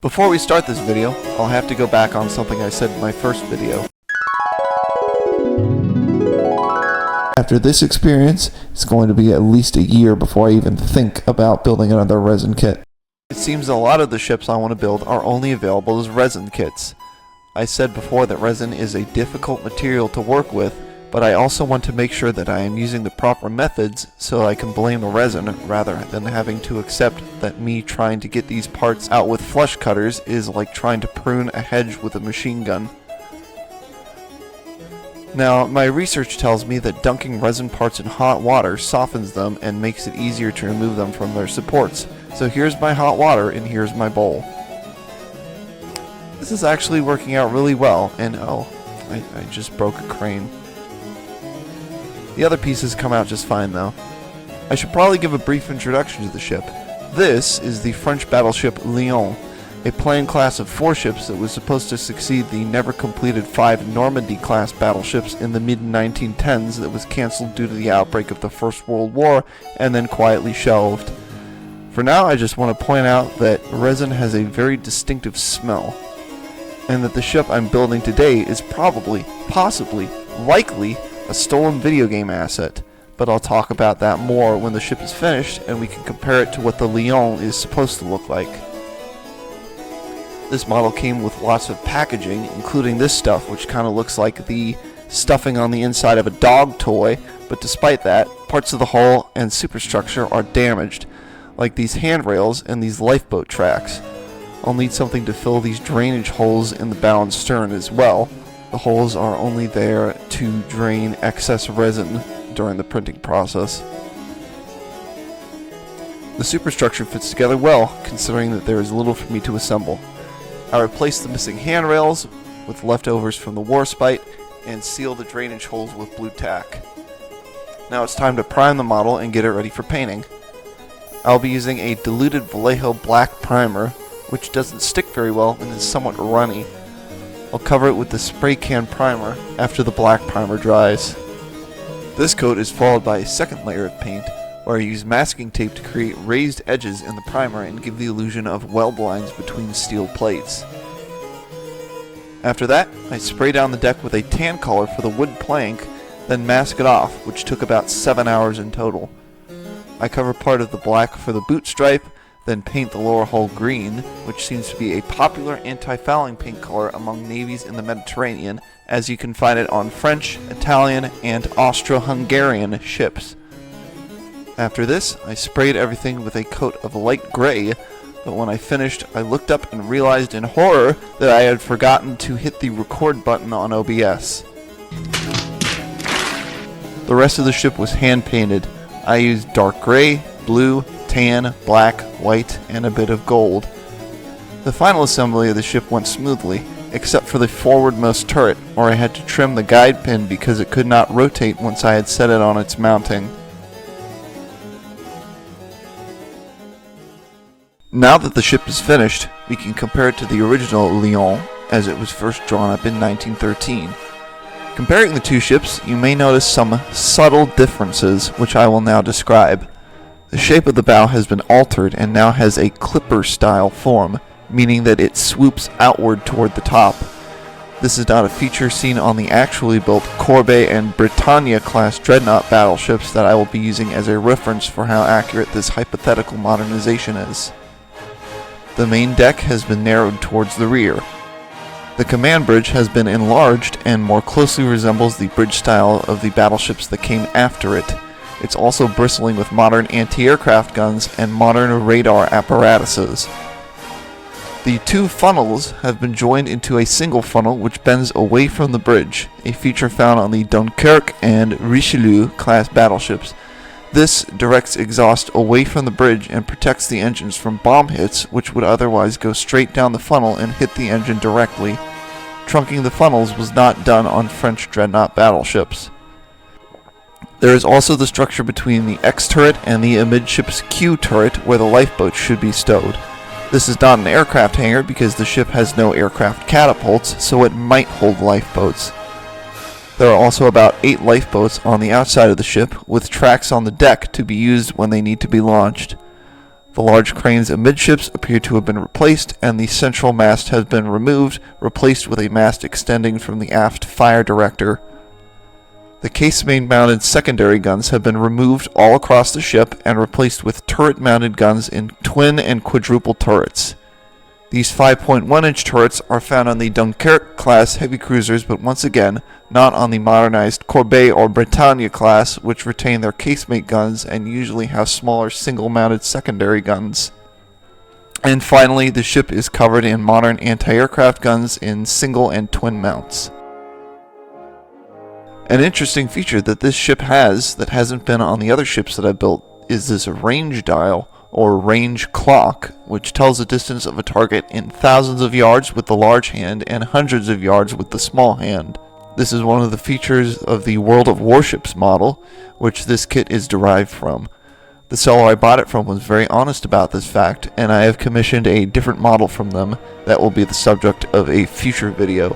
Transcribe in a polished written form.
Before we start this video, I'll have to go back on something I said in my first video. After this experience, it's going to be at least a year before I even think about building another resin kit. It seems a lot of the ships I want to build are only available as resin kits. I said before that resin is a difficult material to work with, but I also want to make sure that I am using the proper methods so I can blame the resin rather than having to accept that me trying to get these parts out with flush cutters is like trying to prune a hedge with a machine gun. Now, my research tells me that dunking resin parts in hot water softens them and makes it easier to remove them from their supports. So here's my hot water and here's my bowl. This is actually working out really well, and oh, I just broke a crane. The other pieces come out just fine though. I should probably give a brief introduction to the ship. This is the French battleship LYON, a plane class of 4 ships that was supposed to succeed the never completed 5 Normandy-class battleships in the mid-1910s that was cancelled due to the outbreak of the First World War and then quietly shelved. For now, I just want to point out that resin has a very distinctive smell, and that the ship I'm building today is probably, possibly, likely a stolen video game asset, but I'll talk about that more when the ship is finished and we can compare it to what the LYON is supposed to look like. This model came with lots of packaging, including this stuff, which kind of looks like the stuffing on the inside of a dog toy, but despite that, parts of the hull and superstructure are damaged, like these handrails and these lifeboat tracks. I'll need something to fill these drainage holes in the bow and stern as well. The holes are only there to drain excess resin during the printing process. The superstructure fits together well, considering that there is little for me to assemble. I replaced the missing handrails with leftovers from the warspite and seal the drainage holes with blue tack. Now it's time to prime the model and get it ready for painting. I'll be using a diluted Vallejo black primer, which doesn't stick very well and is somewhat runny. I'll cover it with the spray can primer after the black primer dries. This coat is followed by a second layer of paint, where I use masking tape to create raised edges in the primer and give the illusion of weld lines between steel plates. After that, I spray down the deck with a tan color for the wood plank, then mask it off, which took about 7 hours in total. I cover part of the black for the boot stripe, then paint the lower hull green, which seems to be a popular anti-fouling paint color among navies in the Mediterranean, as you can find it on French, Italian, and Austro-Hungarian ships. After this, I sprayed everything with a coat of light gray, but when I finished, I looked up and realized in horror that I had forgotten to hit the record button on OBS. The rest of the ship was hand-painted. I used dark gray, blue, tan, black, white, and a bit of gold. The final assembly of the ship went smoothly, except for the forwardmost turret, where I had to trim the guide pin because it could not rotate once I had set it on its mounting. Now that the ship is finished, we can compare it to the original LYON as it was first drawn up in 1913. Comparing the two ships, you may notice some subtle differences, which I will now describe. The shape of the bow has been altered and now has a clipper-style form, meaning that it swoops outward toward the top. This is not a feature seen on the actually built Corbeil and Britannia-class Dreadnought battleships that I will be using as a reference for how accurate this hypothetical modernization is. The main deck has been narrowed towards the rear. The command bridge has been enlarged and more closely resembles the bridge style of the battleships that came after it. It's also bristling with modern anti-aircraft guns and modern radar apparatuses. The 2 funnels have been joined into a single funnel which bends away from the bridge, a feature found on the Dunkirk and Richelieu class battleships. This directs exhaust away from the bridge and protects the engines from bomb hits which would otherwise go straight down the funnel and hit the engine directly. Trunking the funnels was not done on French Dreadnought battleships. There is also the structure between the X turret and the amidships Q turret where the lifeboats should be stowed. This is not an aircraft hangar because the ship has no aircraft catapults, so it might hold lifeboats. There are also about 8 lifeboats on the outside of the ship with tracks on the deck to be used when they need to be launched. The large cranes amidships appear to have been replaced, and the central mast has been removed, replaced with a mast extending from the aft fire director. The casemate-mounted secondary guns have been removed all across the ship and replaced with turret-mounted guns in twin and quadruple turrets. These 5.1-inch turrets are found on the Dunkirk-class heavy cruisers, but once again, not on the modernized Corbeil or Bretagne class, which retain their casemate guns and usually have smaller single-mounted secondary guns. And finally, the ship is covered in modern anti-aircraft guns in single and twin mounts. An interesting feature that this ship has that hasn't been on the other ships that I've built is this range dial, or range clock, which tells the distance of a target in thousands of yards with the large hand and hundreds of yards with the small hand. This is one of the features of the World of Warships model, which this kit is derived from. The seller I bought it from was very honest about this fact, and I have commissioned a different model from them that will be the subject of a future video.